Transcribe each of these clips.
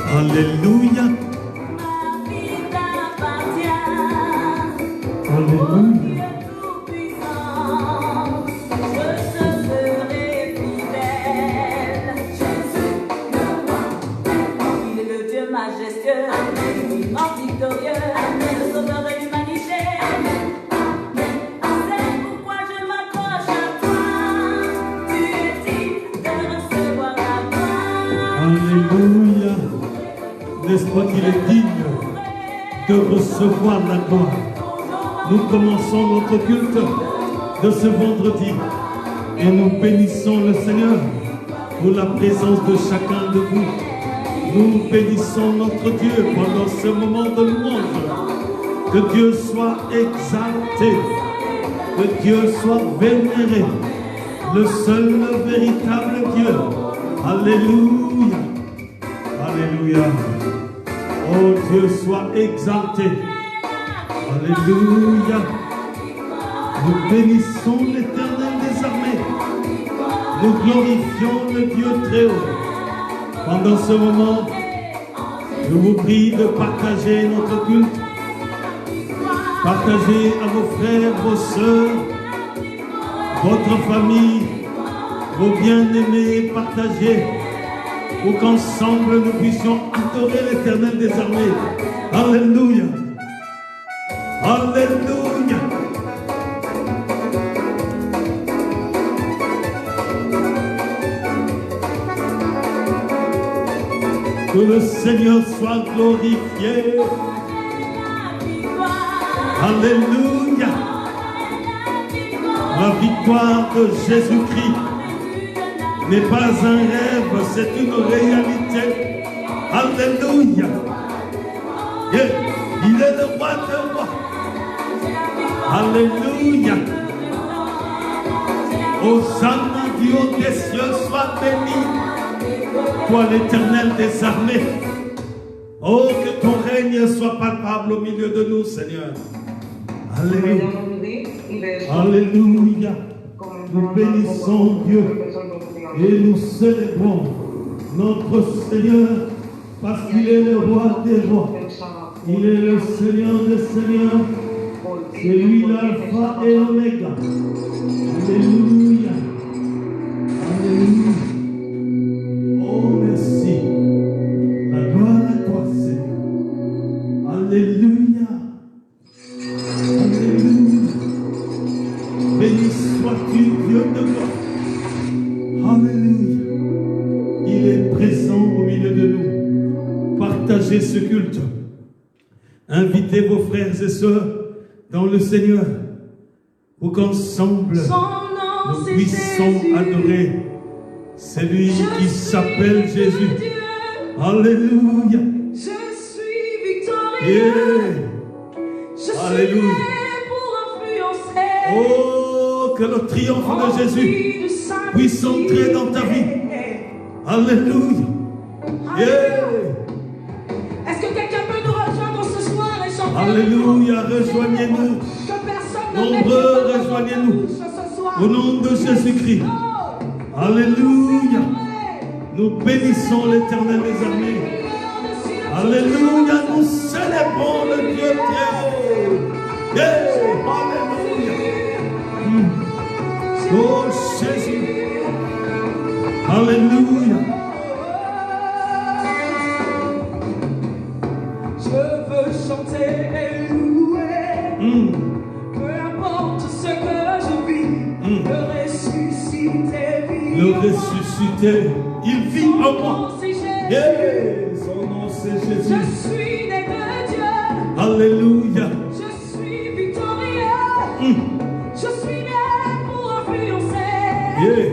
Alléluia. Alléluia. Alléluia. N'est-ce pas qu'il est digne de recevoir la gloire? Nous commençons notre culte de ce vendredi et nous bénissons le Seigneur pour la présence de chacun de vous. Nous bénissons notre Dieu pendant ce moment de louange. Que Dieu soit exalté, que Dieu soit vénéré, le seul, le véritable Dieu. Alléluia. Alléluia. Oh Dieu, sois exalté. Alléluia. Nous bénissons l'Éternel des armées. Nous glorifions le Dieu très haut. Pendant ce moment, je vous prie de partager notre culte. Partagez à vos frères, vos sœurs, votre famille, vos bien-aimés, partagez pour qu'ensemble nous puissions adorer l'Éternel des armées. Alléluia. Alléluia. Que le Seigneur soit glorifié. Alléluia. La victoire de Jésus-Christ n'est pas un rêve, c'est une réalité. Alléluia. Il est le roi des rois. Alléluia. Hosanna du haut des cieux, soit béni. Toi l'éternel des armées. Oh, que ton règne soit palpable au milieu de nous, Seigneur. Alléluia. Alléluia. Nous bénissons Dieu et nous célébrons notre Seigneur parce qu'il est le roi des rois. Il est le Seigneur des seigneurs. C'est lui l'alpha et l'oméga. Alléluia. Alléluia. Oh, merci. La gloire à toi, Seigneur. Alléluia. Alléluia. Béni sois-tu, Dieu de gloire. Alléluia. Il est présent au milieu de nous. Partagez ce culte. Invitez vos frères et sœurs dans le Seigneur pour qu'ensemble nous puissions adorer celui qui s'appelle Jésus. Alléluia. Je suis victorieux. Yeah. Je suis Alléluia. né pour influencer. Oh, que le triomphe de Jésus puisse entrer dans ta vie. Alléluia. Yeah. Est-ce que quelqu'un peut nous rejoindre ce soir et chanter? Alléluia, rejoignez-nous. Nombreux, rejoignez-nous. Au nom de Jésus-Christ. Alléluia. Nous bénissons l'Éternel des armées. Alléluia, nous célébrons le Dieu très haut. Yeah. Alléluia. Oh Jésus. Alléluia. Je veux chanter et louer. Peu importe ce que je vis. Le ressuscité vit. Le ressuscité, il vit en moi. Yeah. Son nom c'est Jésus. Je suis né de Dieu. Alléluia. Je suis victorieux. Je suis né pour influencer. Yeah.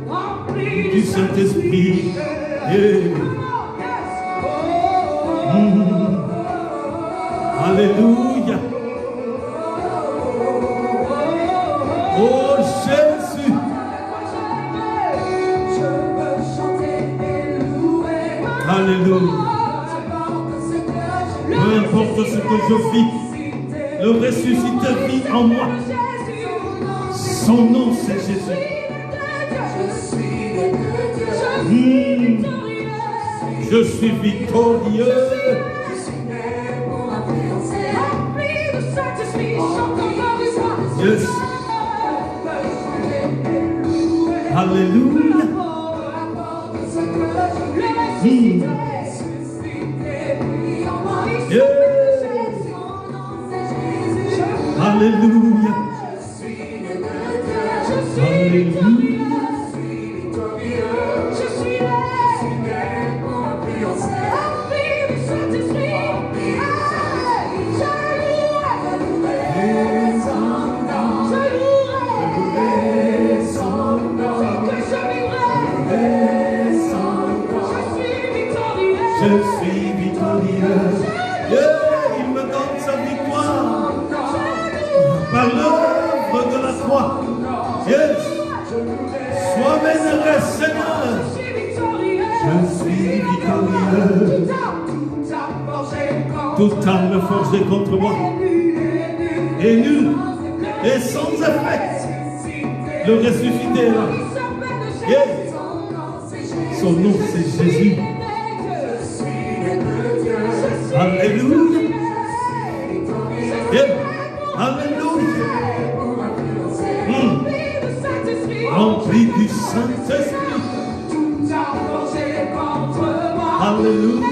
Rempli Du Saint-Esprit. Yeah. Alléluia. Oh Jésus. Je veux chanter et louer. Alléluia. Peu importe ce que je vis, le ressuscité vit en moi. Son nom c'est Jésus. Je suis victorieux. Je suis né pour la fiancée. Rempli de Saint-Esprit, chante encore une fois. Yes. Alléluia. Yeah. Alléluia. Je suis victorieux. Yeah, il me donne sa victoire par l'œuvre de la croix. Yes. Sois béni, Seigneur. Je suis victorieux. Toute arme forgée contre moi est nulle et sans effet. Le ressuscité est là. Yeah. Son nom c'est Jésus. Alléluia. Yeah. Alléluia. Rempli du Saint-Esprit. Alléluia.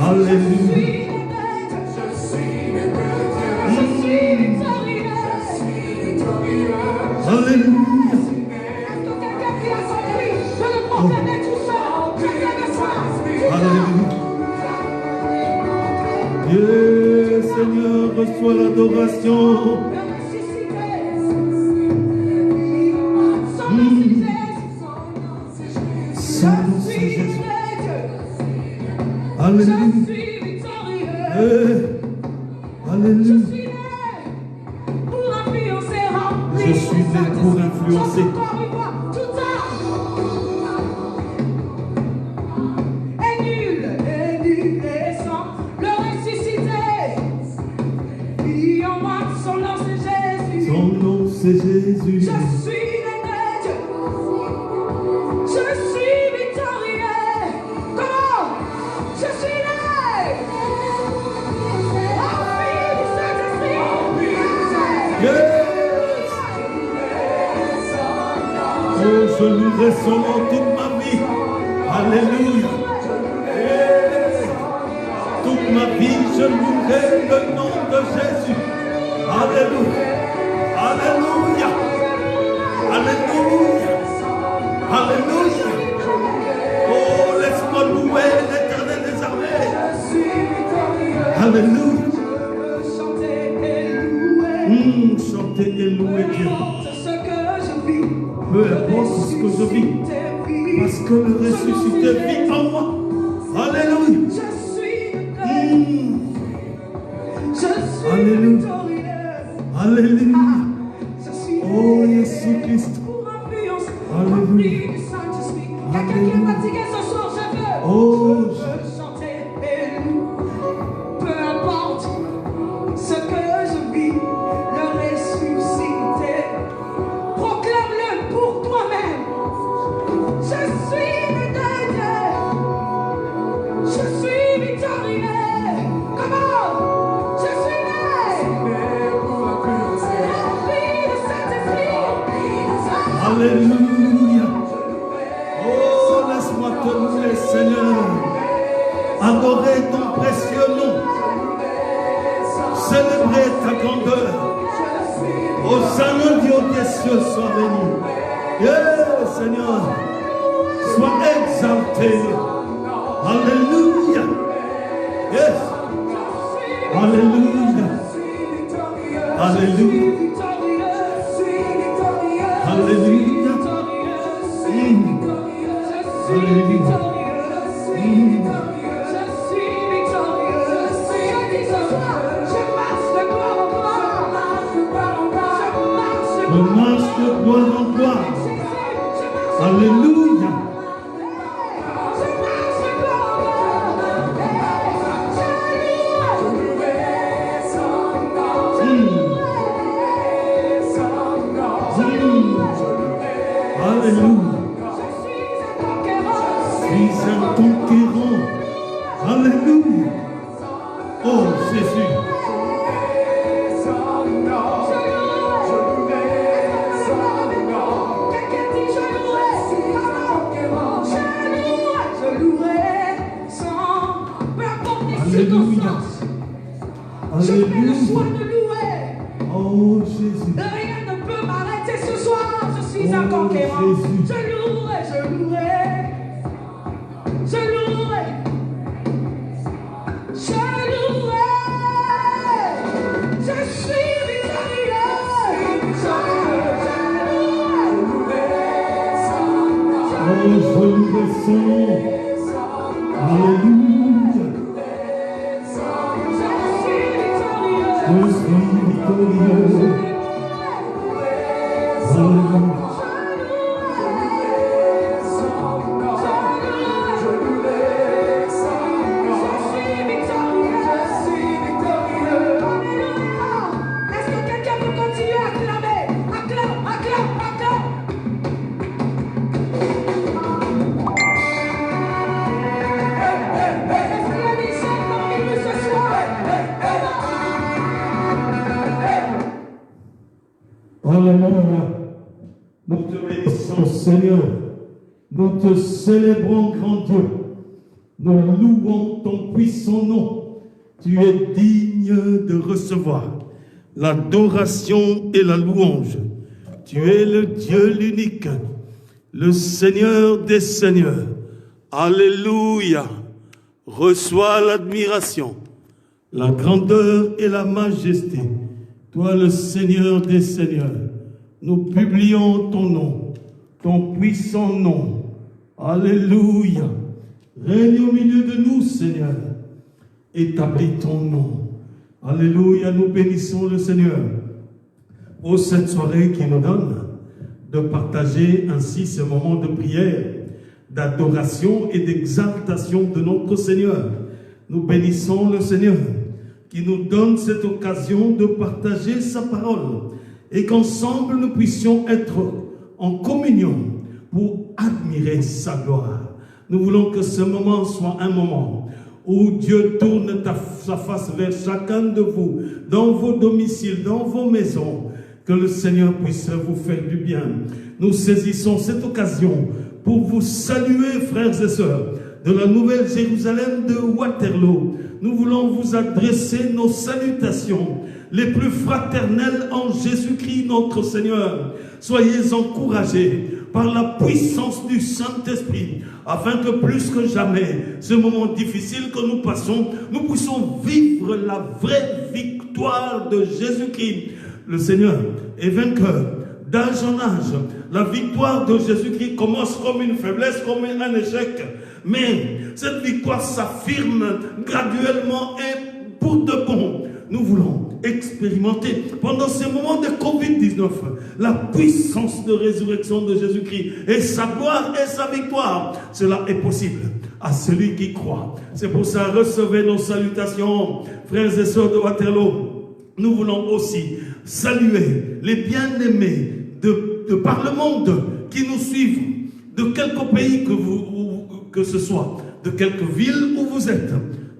Alléluia. Alléluia. Dieu, Seigneur, reçois l'adoration. Son nom, c'est Jésus. Alléluia. Alléluia. Je suis né pour influencer. C'est Jésus. Je suis né de Dieu. Je suis victorieux. Comment? Je suis né. Rempli du Saint-Esprit. Yes. Oh, je louerai son nom toute ma vie. Alléluia. Yes. Toute ma vie, je louerai le nom de Jésus. Alléluia. Alléluia. Alléluia. Alléluia. Oh, laisse-moi louer l'Éternel des armées. Alléluia. Chanter et louer Dieu. Peu importe ce que je vis. Parce que le ressuscité vit en moi. Alléluia. Alléluia. Alléluia. Oh, Jésus-Christ. Alléluia. Quelqu'un qui est fatigué ce soir, je veux. Oh, je veux chanter et louer. Peu importe ce que je vis, le ressuscité. Proclame-le pour toi-même. Je suis né de Dieu. Je suis victorieux. Comment? Je suis né. Rempli de Saint-Esprit. Alléluia. Oh, laisse-moi te louer, Seigneur. Adorer ton précieux nom. Célébrer ta grandeur. Hosanna, Dieu des cieux, sois béni. Yeah, Seigneur. Sois exalté. Alléluia. Yes. Alléluia. Alléluia. Alléluia. Alléluia. Je marche de gloire en gloire. Alléluia. Alléluia. Je suis un conquérant. Alléluia. Oh Jésus. Alléluia. Alléluia. Je prends le soin de louer. Oh Jésus. Rien ne peut m'arrêter ce soir. Je suis un conquérant. Jésus. Je louerai, je louerai. Je louerai. Je louerai. Je suis victorieux. Oh, je louerai son nom. Alléluia. Je suis victorieux. Alléluia. Alléluia. Nous te bénissons, Seigneur. Nous te célébrons, grand Dieu. Nous louons ton puissant nom. Tu es digne de recevoir l'adoration et la louange. Tu es le Dieu l'unique, le Seigneur des Seigneurs. Alléluia. Reçois l'admiration, la grandeur et la majesté. Toi, le Seigneur des Seigneurs, nous publions ton nom, ton puissant nom. Alléluia. Règne au milieu de nous, Seigneur. Établis ton nom. Alléluia. Nous bénissons le Seigneur pour cette soirée qui nous donne de partager ainsi ce moment de prière, d'adoration et d'exaltation de notre Seigneur. Nous bénissons le Seigneur qui nous donne cette occasion de partager sa parole et qu'ensemble nous puissions être en communion pour admirer sa gloire. Nous voulons que ce moment soit un moment où Dieu tourne sa face vers chacun de vous, dans vos domiciles, dans vos maisons, que le Seigneur puisse vous faire du bien. Nous saisissons cette occasion pour vous saluer, frères et sœurs, de la Nouvelle Jérusalem de Waterloo. Nous voulons vous adresser nos salutations les plus fraternelles en Jésus-Christ notre Seigneur. Soyez encouragés par la puissance du Saint-Esprit, afin que plus que jamais, ce moment difficile que nous passons, nous puissions vivre la vraie victoire de Jésus-Christ. Le Seigneur est vainqueur d'âge en âge. La victoire de Jésus-Christ commence comme une faiblesse, comme un échec. Mais cette victoire s'affirme graduellement et pour de bon. Nous voulons expérimenter pendant ces moments de Covid-19 la puissance de résurrection de Jésus-Christ et sa gloire et sa victoire. Cela est possible à celui qui croit. C'est pour ça, recevez nos salutations, frères et sœurs de Waterloo. Nous voulons aussi saluer les bien-aimés de par le monde qui nous suivent, de quelque pays que ce soit, de quelque ville où vous êtes,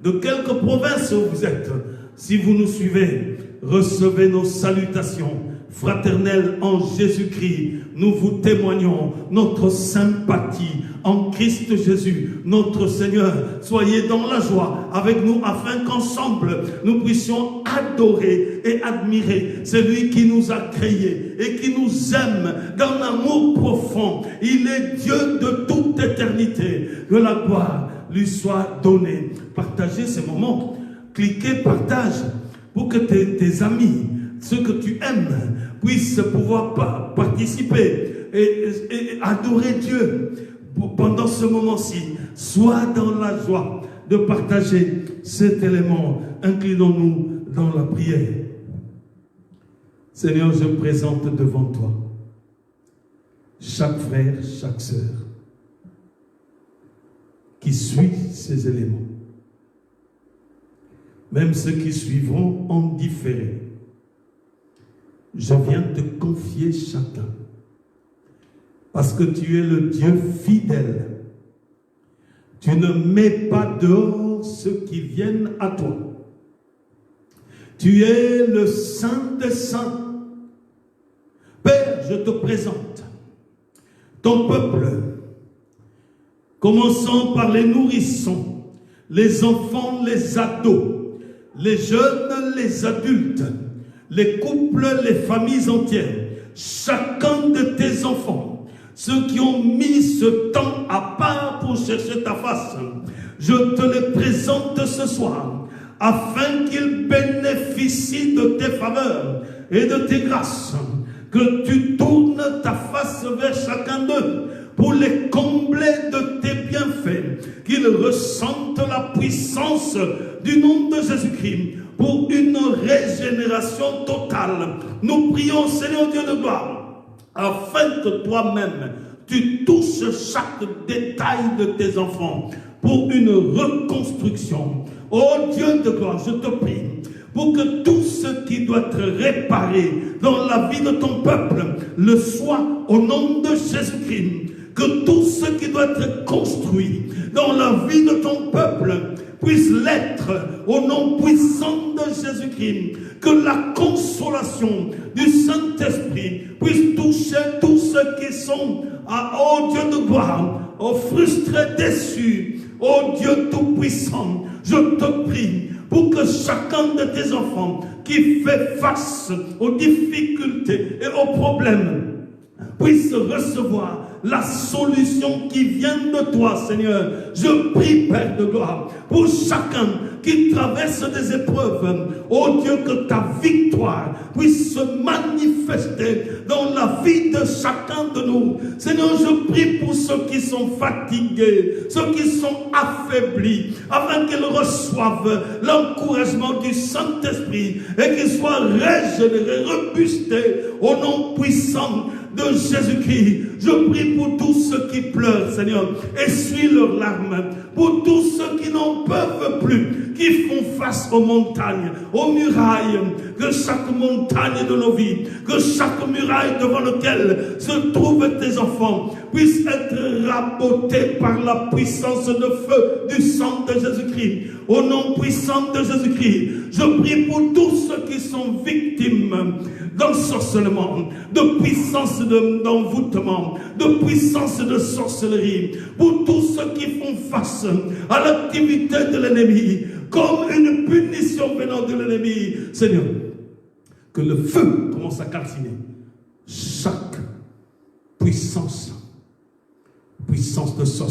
de quelque province où vous êtes. Si vous nous suivez, recevez nos salutations fraternelles en Jésus-Christ. Nous vous témoignons notre sympathie en Christ Jésus, notre Seigneur. Soyez dans la joie avec nous afin qu'ensemble nous puissions adorer et admirer celui qui nous a créés et qui nous aime d'un amour profond. Il est Dieu de toute éternité. Que la gloire lui soit donnée. Partagez ces moments. Cliquez partage pour que tes amis, ceux que tu aimes, puissent pouvoir participer et adorer Dieu pendant ce moment-ci. Sois dans la joie de partager cet élément. Inclinons-nous dans la prière. Seigneur, je présente devant toi chaque frère, chaque sœur qui suit ces éléments. Même ceux qui suivront en différé. Je viens te confier chacun. Parce que tu es le Dieu fidèle. Tu ne mets pas dehors ceux qui viennent à toi. Tu es le Saint des Saints. Père, je te présente ton peuple, commençant par les nourrissons, les enfants, les ados, les jeunes, les adultes, les couples, les familles entières, chacun de tes enfants, ceux qui ont mis ce temps à part pour chercher ta face, je te les présente ce soir, afin qu'ils bénéficient de tes faveurs et de tes grâces, que tu tournes ta face vers chacun d'eux, pour les combler de tes bienfaits, qu'ils ressentent la puissance du nom de Jésus-Christ pour une régénération totale. Nous prions, Seigneur Dieu de gloire, afin que toi-même, tu touches chaque détail de tes enfants pour une reconstruction. Oh Dieu de gloire, je te prie, pour que tout ce qui doit être réparé dans la vie de ton peuple le soit au nom de Jésus-Christ. Que tout ce qui doit être construit dans la vie de ton peuple puisse l'être au nom puissant de Jésus-Christ. Que la consolation du Saint-Esprit puisse toucher tous ceux qui sont, oh Dieu de gloire, oh frustrés, déçus, oh Dieu tout-puissant. Je te prie pour que chacun de tes enfants qui fait face aux difficultés et aux problèmes puisse recevoir la solution qui vient de toi, Seigneur. Je prie, Père de gloire, pour chacun qui traverse des épreuves. Oh Dieu, que ta victoire puisse se manifester dans la vie de chacun de nous. Seigneur, je prie pour ceux qui sont fatigués, ceux qui sont affaiblis, afin qu'ils reçoivent l'encouragement du Saint-Esprit et qu'ils soient régénérés, rebustés au nom puissant de Jésus-Christ. Je prie pour tous ceux qui pleurent, Seigneur, essuie leurs larmes. Pour tous ceux qui n'en peuvent plus, qui font face aux montagnes, aux murailles, que chaque montagne de nos vies, que chaque muraille devant laquelle se trouvent tes enfants puisse être rabotée par la puissance de feu du sang de Jésus-Christ. Au nom puissant de Jésus-Christ, je prie pour tous ceux qui sont victimes d'ensorcellement, de puissance d'envoûtement, de puissance de sorcellerie, pour tous ceux qui font face à l'activité de l'ennemi, comme une punition venant de l'ennemi. Seigneur, que le feu commence à calciner chaque puissance de sorcellerie.